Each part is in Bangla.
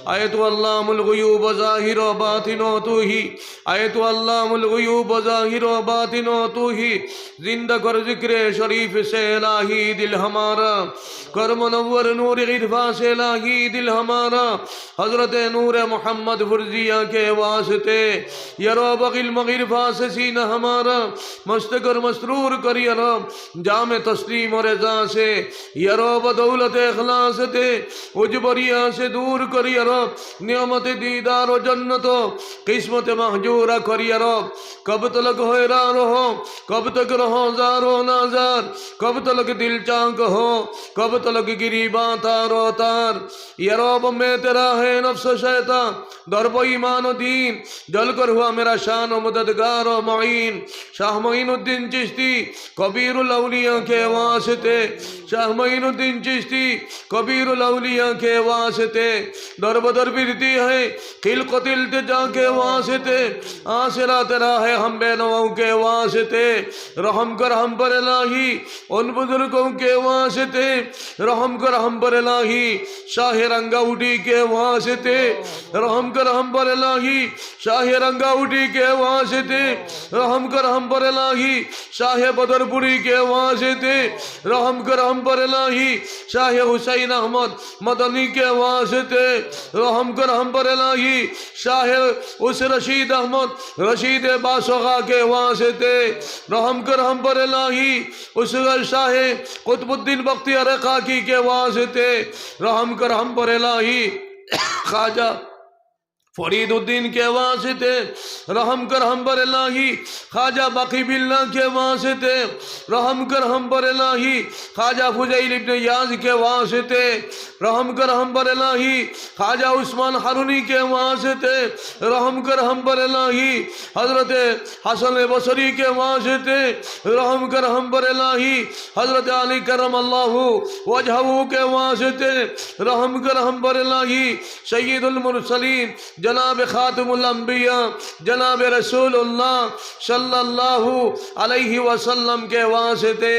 आए तो अल्लामुल गुयूब ज़ाहिर व बातिन तू ही, आए तो अल्लामुल गुयूब ज़ाहिर व बातिन तू ही, जिंदा कर जिक्र शरीफ से इलाही दिल हमारा, कर मुनव्वर नूर इरफा से इलाही दिल हमारा, हजरत नूर मोहम्मद फुर्जिया के वास्ते या रब इल्म इरफा से सीना हमारा मस्त कर मसरूर कर या रब, जाम तस्लीम और रज़ा से या रब, दौलत इखलास से उजबरिया से दूर कर या रब, नियमत दीदार व जन्नत किस्मत महजूरा कर या रब। कब तक हैरान रहो, कब तक रहो ज़ारो नाज़ार, कब तक दिल चाक हो, कब तक गिरीबा तारो तार। या रब मैं तेरा है नफ्स शैतान, दर पर ईमान दीन जल कर हुआ मेरा शान व मददगार व मुईन। शाह मोइनुद्दीन चिश्ती कबीरुल औलिया के वास्ते, शाह मोइनुद्दीन चिश्ती कबीरुल औलिया के वास्ते, दर बदर फिरती है खिलकत इल्तिजा के वास्ते, आसरा तेरा है हम बेनवाओं के वास्ते, रहम कर हम पर इलाही उन बुजुर्गों के वास्ते, रहम कर हम पर इलाही शाह रंगाउटी के वास्ते, रहम कर हम पर इलाही शाह रंगाउटी के वास्ते, रहम कर हम पर इलाही शाह बदरपुरी के वास्ते, रहम कर हम पर इलाही शाह हुसैन अहमद मदनी के वास्ते, रहम कर हम पर इलाही शाह उस रशीद अहमद रशीद बासगा के वास्ते, रहम कर हम पर इलाही उस शाह कुतुबुद्दीन बख्तियार खाकी के वास्ते, रहम कर हम पर इलाही ख्वाजा फरीदुद्दीन के वास्ते, रहम कर हम पर इलाही ख्वाजा बाकी बिल्ला के वास्ते, रहम कर हम पर इलाही ख्वाजा फुजैल इब्न याज के वास्ते, रहम कर हम पर इलाही ख्वाजा उस्मान हारूनी के वास्ते, रहम कर हम पर इलाही हजरत हसन बसरी के वास्ते, रहम कर हम पर इलाही हजरत अली करमल्लाहु वजहहु के वास्ते, रहम कर हम पर इलाही सय्यदुल मुरसलीन जनाब खातमुल अंबिया जनाब रसूलुल्लाह सल्लल्लाहु अलैहि वसल्लम के वास्ते।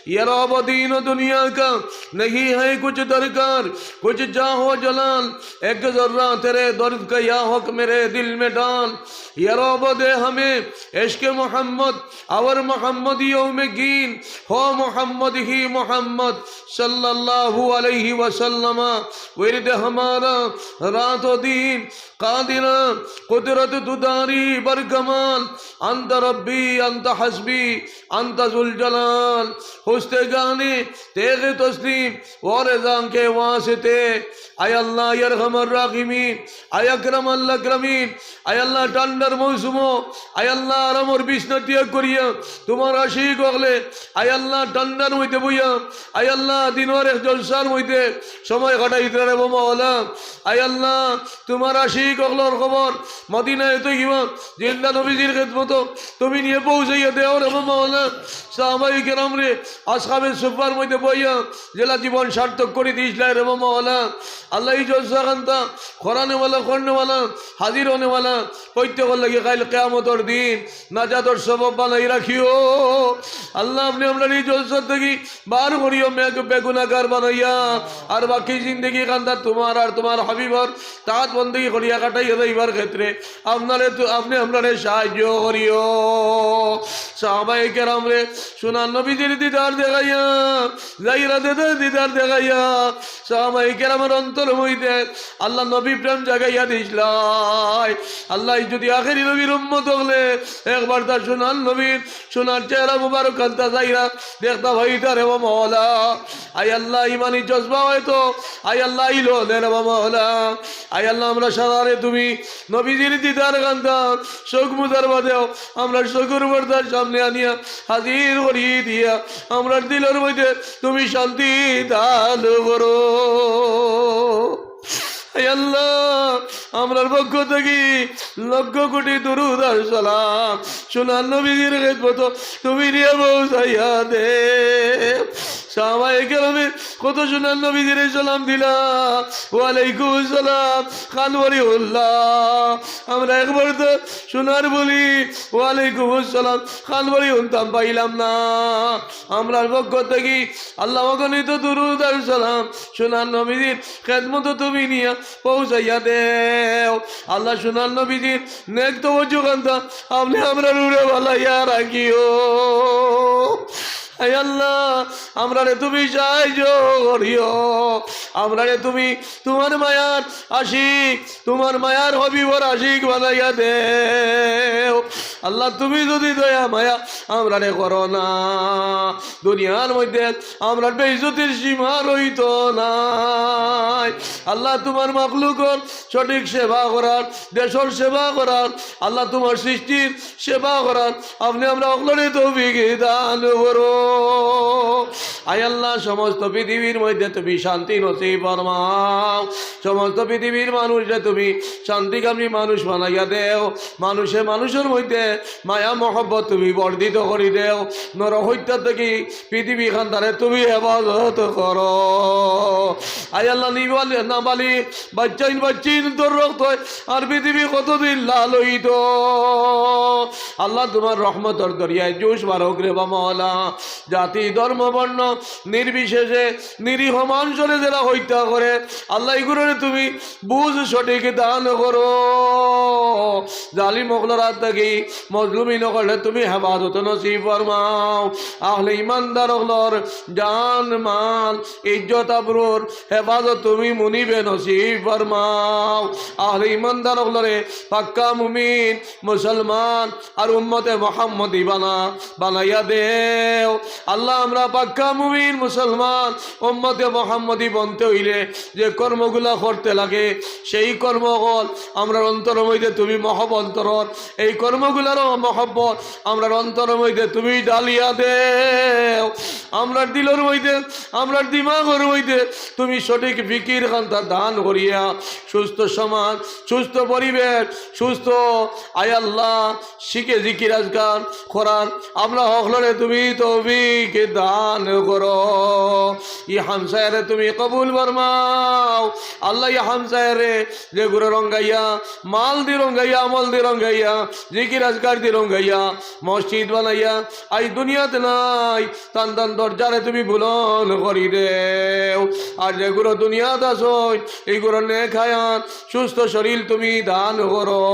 ये रब दीन दुनिया का नहीं है कुछ दरकार, कुछ जाहो जलाल, एक जर्रा तेरे दर्द का या हक मेरे दिल में डाल। ये रब दे हमें इश्क मोहम्मद और मोहम्मदियों में गिन हो मोहम्मद ही मोहम्मद सल्लल्लाहु अलैहि वसल्लम। विरद हमारा रातों दिन कादिरा कुदरत दुदारी बरकमाल, अंत रब्बी अंत हस्बी अंत जुल जलाल, हुस्ते गाने तेगे तस्लीम और रज़ा के वास्ते। आय अल्लाह यरहमर राहिमीन, आय अकरम अल अकरमीन, आय अल्लाह ठंडार मौसुमो आय अल्लाह आरामर बिस्ना त्याग करिया तुम्हार आशिक हगले आय अल्लाह ठंडार मধ্যে বইয়া आय अल्लाह दिनोर एक जलसार মধ্যে সময় কাটাইতে রে মাওলা। आय अल्लाह তোমার আশিক হগলোর খবর মদিনায় তৈয়বা জিন্দা নবীজির খিদমত তুমি নিয়ে পৌঁছাইয়া দাও রে মাওলা। সাহাবায়ে কেরাম রে আসহাবে সুফার মধ্যে বইয়া জেলা জীবন সার্থক করে দিয়েছিলেন রে মাওলা। আল্লাহ জলসা খান্তা কোরআনে ওয়ালা করনে ওয়ালা হাজির होने वाला প্রত্যেক লাগে কাল কিয়ামতের দিন নাজাতের সবব বানাই রাখিও আল্লাহ। আপনি আমরা এই জলসা থেকে বার করিও মেঘ বেগুনাহগার বানাইয়া আর বাকি জিন্দেগি কান্দা তোমার আর তোমার হাবিবর তাআত বندگی করিয়া কাটাইয়া দেবার ক্ষেত্রে আপনারে তো আপনি আমরারে সাহায্য করিও। সাহাবায়ে কেরাম রে সুনান নবীজির দিদার দেখাইয়া জাইরাতের দিদার দেখাইয়া সাহাবায়ে কেরামের অন্তর হইতে আল্লাহ নবী প্রেম জাগাইয়া দিছলাই। আল্লাহ যদি আখেরি নবীর উম্মত হলে একবার তার সুনান নবীর সোনার চেহারা মুবারক কান্তা যাইরা দেখতা ভাইতা রে মাওলা। আয় আল্লাহ ইমানি জজবা হয়তো আয় আল্লাহ ইলো রে মাওলা। আয় আল্লাহ আমরা সারারে তুমি নবীজির দিদার কান্তা শোক মুজারবা দেও আমরা শকুর বর্দার সামনে আনিয়া হাজির করি দিয়া আমরা দিলের মধ্যে তুমি শান্তি দান করো। আল্লাহ আমরার পক্ষ থেকে লক্ষ কোটি দুরূদ আর সালাম সুনান নবীজির খিদমত তুমি নিয়ে পৌঁছাইয়া দে। সাহাবায়ে কেরামে কত সুন্দর নবীজির সালাম দিলা, ওয়ালাইকুম আসসালাম খান ওয়ালিউল্লাহ। আমরা একবার তো শোনার বলি ওয়ালাইকুম আসসালাম খান বলি উনতাম পাইলাম না। আমরা পক্ষ থেকে আল্লাহ অগণিত দুরূদ আর সালাম সোনার নবীজির খেদমত তুমি নিয়ে পৌঁছাইয়া দেও। আল্লাহ সোনার নবীজির নেক তওয়াজ্জুহ কান্তা আপনি আমরা রুড়ে বালাইয়া রাখিও। হে আল্লাহ আমরা রে তুমি সাহায্য করিও, আমরা রে তুমি তোমার মায়ার আশিক তোমার মায়ার হবিবর আশিক বানাইয়া দেও। আল্লাহ তুমি যদি দয়া মায়া আমরা রে করো না, দুনিয়ার মধ্যে আমরা বেইজ্জতির সীমা রইত নাই। আল্লাহ তোমার মাখলুকর সঠিক সেবা করার, দেশের সেবা করার, আল্লাহ তোমার সৃষ্টির সেবা করার আপনি আমরা অকলরে তৌফিক দান করো। আয় আল্লাহ সমস্ত পৃথিবীর মধ্যে তুমি শান্তি নসিব ফরমাও, সমস্ত পৃথিবীর মানুষে তুমি শান্তিকামী মানুষ বানাইয়া দেও। মানুষে মানুষের মধ্যে মায়া মহব্বত তুমি বর্ধিত করি দেও। নরহত্যা থেকে পৃথিবী খান্তারে তুমি হেফাজত করো। আয় আল্লাহ নিবালি নাবালি বাচ্চাইন বাচ্চিন তোর রক্ত আর পৃথিবী কতদিন লাল হইত। আল্লাহ তোমার রহমতর দরিয়ায় জুস বারক রে বা মওলা, জাতি ধর্ম বর্ণ নির্বিশেষে নিরীহ মানুষরে যারা হত্যা করে আল্লাহ এগুলোরে তুমি বুঝ সঠিক দান করো। জালিম অগলার হাত থেকে মজলুমি নকলে তুমি হেফাজত নসিব ফরমাও। আহলে ইমানদার অগলর জান মাল ইজ্জত আবরুর হেফাজত তুমি মুনিবে নসিব ফরমাও। আহলে ইমানদার অগলরে পাক্কা মুমিন মুসলমান আর উম্মতে মুহাম্মদি বানাইয়া দেও। আল্লাহ আমরা পাক্কা মুমিন মুসলমান উম্মতে মুহাম্মদি বনতে হইলে যে কর্মগুলা করতে লাগে সেই কর্মগুল আমরা অন্তর মধ্যে তুমি মহবন্তর, এই কর্মগুলার মহব্বত আমরা অন্তর মধ্যে তুমি ডালিয়া দেও। আমরা দিলের মধ্যে আমরা দিমাগের মধ্যে তুমি সঠিক ফিকির খান্তা দান করিয়া সুস্থ সমাজ, সুস্থ পরিবেশ, সুস্থ আয় আল্লাহ শিখে জিকির আজকার করার আমরা হকলরে তুমি তৌফিক দান করো। ই হামসায়রে তুমি কবুল ফরমাও। আল্লাহ ই হামসায়রে যে গুরু রঙ্গাইয়া মাল দি রঙ্গাইয়া আমল দি রঙ্গাইয়া জিকির আজকার দি রঙ্গাইয়া মসজিদ বানাইয়া আই দুনিয়াতে নাই তান তান দরজারে তুমি বুলন করি দেও। আর যে গুরু দুনিয়াত আসই এই গুরু নেক হায়াত সুস্থ শরীর তুমি দান করো।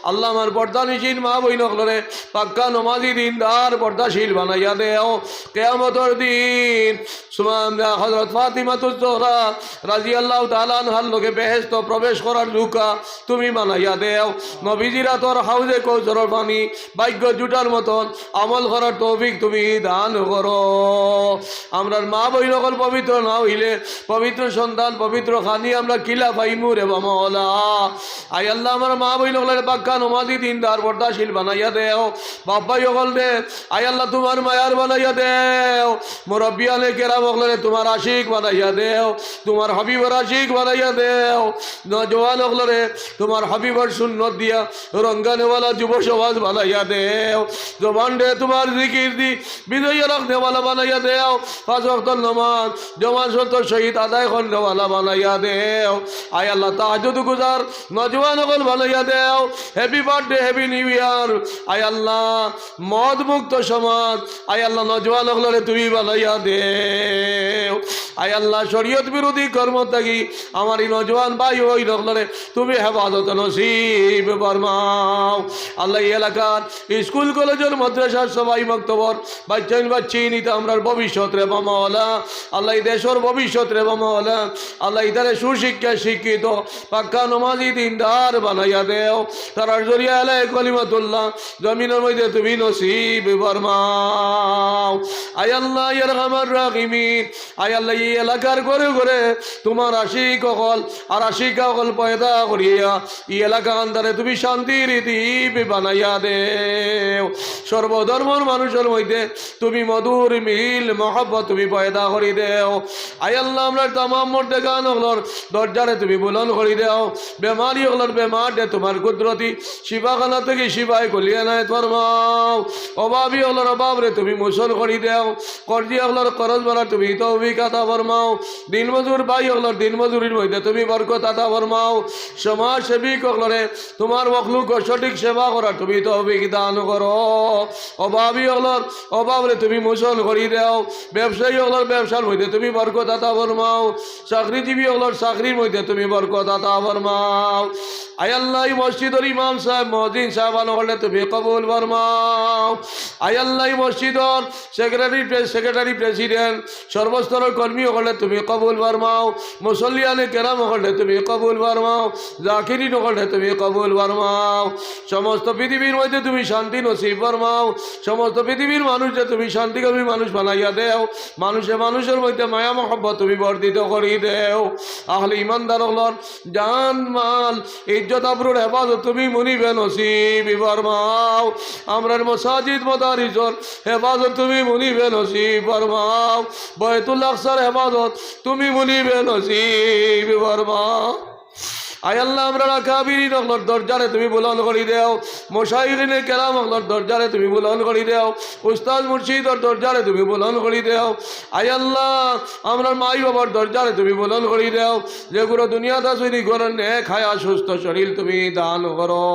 আল্লাহ আমার পর্দানিশীল মা বই নকলরে পাক্কা নমাজি দিনদার পর্দাশীল বানাইয়া দেও। কিয়ামতের দিন সুবহান হযরত ফাতিমাতুজ জোহরা রাদিয়াল্লাহু তাআলা আনহার লগে বেহেশত প্রবেশ করার লুকা তুমি বানাইয়া দেও। নবীজিরা তোর হাউজে কৌসরের পানি ভাগ্য জুটার মতন আমল করার তৌফিক তুমি দান করো। আমরার মা বই নকল পবিত্র না হইলে পবিত্র সন্তান পবিত্র খানি আমরা কিলা পাইমু রে বা মওলা। আয় আল্লাহ আমার মা বই নকলের পাক্কা নমাজি দিনদার পর্দাশীল বানাইয়া দেও। বাপ্পাই হকল দে আয় আল্লাহ তোমার মায়ার বানাইয়া দেও। মুরব্বিয়ানে কেরাম হকলরে তোমার আশিক বানাইয়া দেও, তোমার হাবিবর আশিক বানাইয়া দেও। নজওয়ান হকলরে তোমার হাবিবর সুন্নত দিয়া রঙ্গানেওয়ালা যুব সমাজ বানাইয়া দেও। জবান দে তোমার জিকির দি বিজয় রাখনেওয়ালা বানাইয়া দেও। পাঁচ ওয়াক্ত নামাজ জমান সত্তর শহীদ আদায় খন্ডওয়ালা বানাইয়া দেও। আয় আল্লাহ তাহাজ্জুদ গুজার নজওয়ান হকল বানাইয়া দেও। Happy birthday happy new year. আয় আল্লাহ মদ মুক্ত সমাজ আয় আল্লাহ নজওয়ান হকলরে তুমি বানাইয়া দেও। আয় আল্লাহ শরীয়ত বিরোধী কর্ম থাকি আমার এই নজওয়ান ভাই ওই নকলরে তুমি হেফাজত নসিব ফরমাও। আল্লাহ এই এলাকার স্কুল কলেজের মাদ্রাসার সবাই মক্তবর বাচ্চাইন বাচ্চিনিতে আমরা ভবিষ্যৎ রে বা মওলা। আল্লাহ এই দেশের ভবিষ্যৎ রে বা মওলা। আল্লাহ ইদারে সুশিক্ষা শিক্ষিত পাক্কা নমাজি দিনদার বানাইয়া দেও। তার জরিয়া আলাই কলিমাতুল্লাহ জমিনের মধ্যে তুমি নসিব ফরমাও। আয় আল্লাহ ইয়ারহামার রাহিমিন। আয় আল্লাহ এই এলাকার ঘরে ঘরে তোমার আশিক হল আর আশিকা হল পয়দা করিয়া এই এলাকা আন্দারে তুমি শান্তির দ্বীপ বানাইয়া দেও। সর্বধর্মর মানুষের মধ্যে তুমি মধুর মিল মহব্বত তুমি পয়দা করি দেও। আয় আল্লাহ আমরা তামাম মর্দে গান হলর দরজারে তুমি বুলন করি দেও। বেমারি হলর বেমার দে তোমার কুদরতি শিবাখানা থেকে শিবায় কলিয়ানায় ফরমাও। অভাবী হলর অভাব রে তুমি মোচন কৰি দেও কর্জি হলর করজ বলা তুমি তৌফিক আতা ফরমাও দিন মজুর ভাই হলর দিন মজুরির মধ্যে তুমি বরকত আতা ফরমাও সমাজ সেবিক হলরে তোমার মখলুক সঠিক সেবা করা তুমি তৌফিক দান করো অভাবী হলর অভাবরে তুমি মোচন কৰি দেও ব্যবসায়ী হলর ব্যবসার মধ্যে তুমি বরকত আতা ফরমাও চাকরিজীবী হলর চাকরির মধ্যে তুমি বরকত আতা ফরমাও আয় আল্লাহ মসজিদের ইমাম সাহেব মহজিন সাহেবান হলে তুমি কবুল ফরমাও আয় আল্লাহ মসজিদর সেক্রেটারি প্রেসিডেন্ট সর্বস্তরের কর্মী হলে তুমি কবুল ফরমাও মুসল্লিয়ানে কেরাম হলে তুমি কবুল ফরমাও জাকিরিন হলে তুমি কবুল ফরমাও সমস্ত পৃথিবীর মধ্যে তুমি শান্তি নসিব ফরমাও সমস্ত পৃথিবীর মানুষকে তুমি শান্তিকামী মানুষ বানাইয়া দেও মানুষের মধ্যে মায়া মহব্বত তুমি বর্ধিত করি দেও আহলে ইমানদার হলর জান মাল ইজ্জত আবরুর হেফাজত তুমি মুনিবে নসিব ফরমাও আমরার মসাজিদ মদারিসর হেফাজত তুমি মুনিবে নসিব ফরমাও বাইতুল আকসার হেফাজত তুমি মুনিবে নসিব ফরমাও আয় আল্লাহ আমরা কাবিরিন হলর দরজারে তুমি বুলন্দ করি দেও মুশাইখিনে কেরাম হলর দরজারে তুমি বুলন্দ করি দেও উস্তাদ মুর্শিদর দরজারে তুমি বুলন্দ করি দেও আয় আল্লাহ আমরা মাই বাবার দরজারে তুমি বুলন্দ করি দেও যেগুলো দুনিয়াতে শুনি করেন খায়া সুস্থ শরীর তুমি দান করো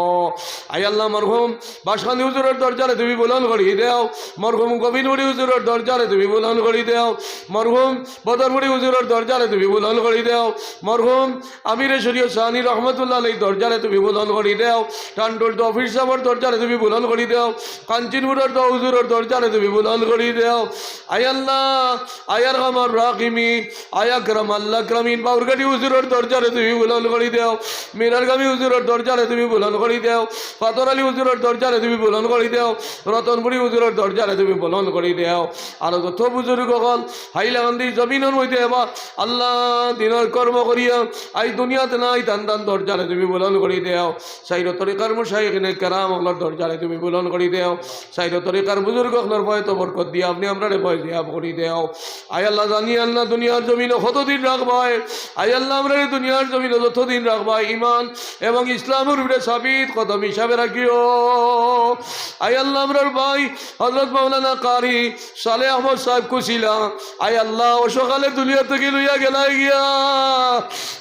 আয় আল্লাহ মরহুম বাসখালী হুজুরের দরজারে তুমি বুলন্দ করি দেও মরহুম কবিরুড়ি হুজুরের দরজারে তুমি বুলন্দ করি দেও মরহুম বদরপুরি হুজুরের দরজারে তুমি বুলন্দ করি দেও মরহুম আমিরে শরীয় সানি রহমতুল্লাহ আলাই দরজারে তুমি বুলন্দ করি দেও টান্ডুল তো অফিস সাহেবের দরজারে তুমি বুলন্দ করি দেও কাঞ্চিনপুরের তো হুজুরের দরজারে তুমি বুলন্দ করি দেও আয় আল্লাহ আয়ার আমার রাকিমি আয়া کرم আল্লাহ کرমিন বাউরগাটি হুজুরের দরজারে তুমি বুলন্দ করি দেও মিরারগামী হুজুরের দরজারে তুমি বুলন্দ করি দেও ফাতর আলী হুজুরের দরজারে তুমি বুলন্দ করি দেও রতনপুরি হুজুরের দরজারে তুমি বুলন্দ করি দেও আর যত বুজুর্গ হল হাইলাকান্দি জমিনের মধ্যে এবার আল্লাহ দিনের কর্ম করিয়া আই দুনিয়াতে নাই টান টান দরজারে তুমি বুলন্দ করি দেও সাইর তরিকার মুশাইখিনে কেরাম হলর দরজারে তুমি বুলন্দ করি দেও সাইর তরিকার বুজুর্গ হলর ভয় তো বরকত দিয়া আপনি আমরা ভয় দিয়া করি দেও আয় আল্লাহ জানি আল্লাহ দুনিয়ার জমিনে কতদিন রাখবাই আয় আল্লাহ আমরা দুনিয়ার জমিনে যতদিন রাখবাই ইমান এবং ইসলামের উপরে সাবিত কদম হিসাবে রাখিও আয় আল্লাহ আমরার ভাই হযরত মাওলানা কারি সালেহ আহমদ সাহেব কুশিলা আয় আল্লাহ ও সকালে দুনিয়া থেকে লইয়া গেলাই গিয়া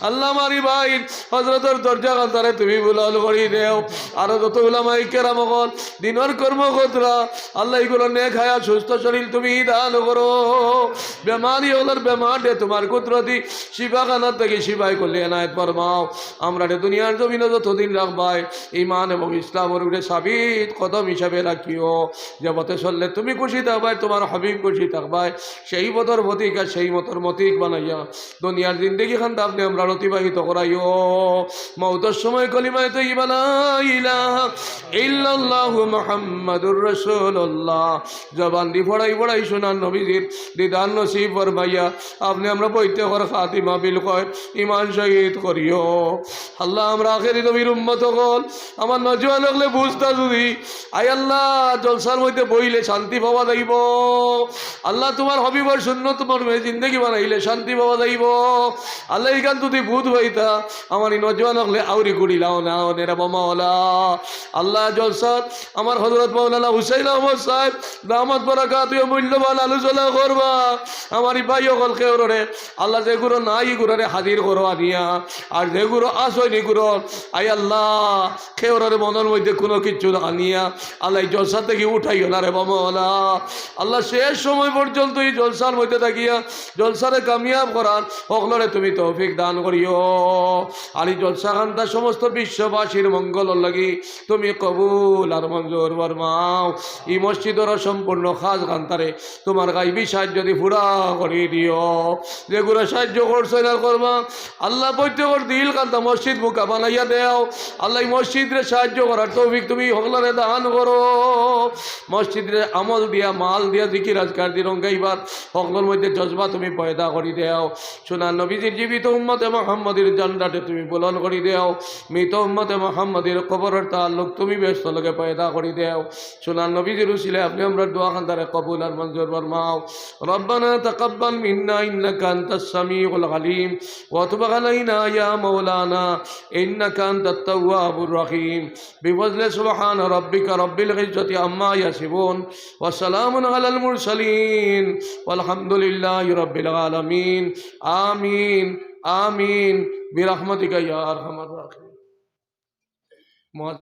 আল্লাহ আমারি ভাই হযরতের দরজা কান্তারে তুমি বুলন্দ করি দেও আর যত উলামায়ে কেরাম হল দিনের কর্মকর্তা আল্লাহ এগুলো নেক হায়াত সুস্থ শরীর তুমি দান করো বেমারি হলার বেমার দে তোমার কুদরতি শিফাখানার থেকে শিফাই করলে এনায়েত ফরমাও আমরা দুনিয়ার জমিনে যতদিন রাখবাই ইমান এবং ইসলামের উপরে সাবিত কদম হিসাবে রাখিও যে পথে চললে তুমি খুশি থাকবাই তোমার হাবিব খুশি থাকবাই সেই পথর মতিক আর সেই মতর মতিক বানাইয়া দুনিয়ার জিন্দগি খান আপনি আমরা অতিবাহিত করাইও মৌতের সময় কলিমায় তো ইবালা ইলাহা ইল্লাল্লাহু মুহাম্মাদুর রাসূলুল্লাহ জবান দি পড়াই শোনান নবীজির দিদান নসিব ফরমাইয়া আপনি আমরা পৈতে কর খাতিমা বিল কয় ইমান শহীদ করিও আল্লাহ আমরা আখেরি নবীর উম্মত হল আমার নজওয়ান হলে বুঝতা যদি আয় আল্লাহ জলসার মধ্যে বইলে শান্তি পাওয়া যাইব আল্লাহ তোমার হবিবর শূন্য তোমার মেয়ে জিন্দগি বানাইলে শান্তি পাওয়া যাইব আল্লাহ এখান তুই বুধ হইতা আমার এই নজওয়ান হলে আউরি গুড়িলাও না নেরা মাওলা আল্লাহ জলসাত আমার হযরত মাওলানা হুসাইন আহমদ সাহেব দামাত বারাকাত মূল্যবান আলোচনা করবা আমার ভাই হল কেউরে আল্লাহ যে গুরু নাই গুরুরে হাজির করো আনিয়া আর যে গুরু আসয়নি গুরু আই আল্লাহ কেউরের মনের মধ্যে কোনো কিছু আনিয়া আল্লাহ জলসা থেকে উঠাইও না রে মাওলা আল্লাহ শেষ সময় পর্যন্ত এই জলসার মধ্যে থাকিয়া জলসারে কামিয়াব করার সকলরে তুমি তৌফিক দান করিও আর এই জলসা খান্তা সমস্ত বিশ্ববাসীর মঙ্গল লাগি তুমি কবুল আর মঞ্জুর ফরমাও এই মসজিদের সম্পূর্ণ খাস খান্তারে তোমার গাইবি সাহায্য দিয়ে পুরা করে দিও যেগুলো সাহায্য করছো না করবা আল্লাহ প্রত্যেকের দিল কান্তা মসজিদ মুখা বানাইয়া দেও আল্লাহ মসজিদরে সাহায্য করার তৌফিক তুমি সকলরে দান করো মসজিদরে আমল দিয়া মাল দিয়া জিকির আজকার দি রঙ্গাইবার সকলের মধ্যে জজবা তুমি পয়দা করি দেও সোনার নবীজির জীবিত উম্মতে মুহাম্মদের জান্নাতে তুমি বুলন করি দেও মৃত উম্মতে মুহাম্মাদের কবরের তাল্লুক তুমি ব্যস্ত লগে পয়দা করি দেও সোনার নবীজির উসিলে আপনি আমরা দোয়া খানদারে কবুল আর মঞ্জুর ফরমাও রব্বানা তাকাব্বাল মিন্না ইন্নাকা আনতাস সামিউল আলিম ওয়া তুব আলাইনা ইয়া মাওলানা ইন্নাকা আনতাত তাওয়াবুর রহিম বিফজলি সুবহান রাব্বিকা রব্বিল ইজ্জাতি আম্মা ইয়াসিফুন ওয়া সালামুন আলাল মুরসালিন ওয়ালহামদুলিল্লাহি রাব্বিল আলামিন আমিন আমিন বিরহমাতিকা ইয়া আরহামার রাহিমিন।